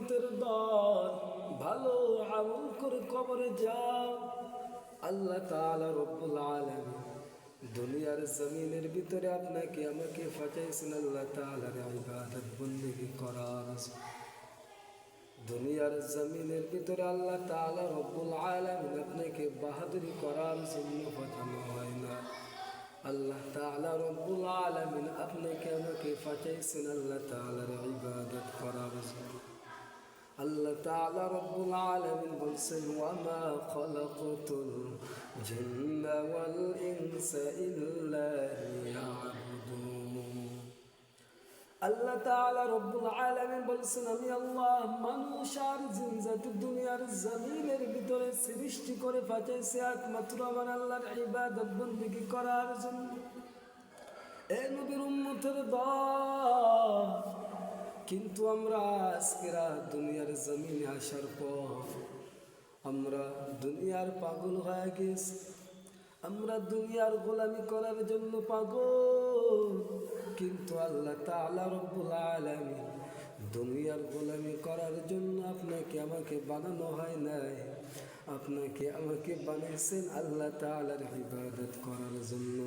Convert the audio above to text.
উম্মতের দল ভালো আমল করে কবরে যাও। আল্লাহ তাআলা রব্বুল আলামিন দুনিয়ার জমিনের ভিতরে আপনাকে আমাকে পাঠাইছেন আল্লাহ তাআলার ইবাদত বন্দেগী করার। দুনিয়ার জমিনের ভিতরে আল্লাহ তাআলা রব্বুল আলামিন আপনাকে বাহাদুরি করার জন্য পাঠানো হয় না। আল্লাহ তাআলা রব্বুল আলামিন আপনাকে আমাকে পাঠাইছেন আল্লাহ তাআলার ইবাদত করার জন্য। আল্লাহ তাআলা রব্বুল আলামিন বলছেন, ওয়ামা খালাকতুল জিন্না ওয়াল ইনসা ইল্লা লিয়াবুদুন। আল্লাহ তাআলা রব্বুল আলামিন বলছেন, আমি আল্লাহ মানুষ আর জিন জাতি দুনিয়ার জমিনের ভিতরে সৃষ্টি করে পাঠাইছি একমাত্র আমার আল্লাহর ইবাদত বন্দেগী করার জন্য। এ নবীর উম্মতের দল, কিন্তু আমরা আজকেরা দুনিয়ার জমিনে আসার পর আমরা দুনিয়ার পাগল হয়ে গেছি। আমরা দুনিয়ার গোলামি করার জন্য পাগল, কিন্তু আল্লাহ তাআলা রব্বুল আলামিন দুনিয়ার গোলামি করার জন্য আপনাকে আমাকে বানানো হয় নাই। আপনাকে আমাকে বানিয়েছেন আল্লাহ তাআলার ইবাদত করার জন্য।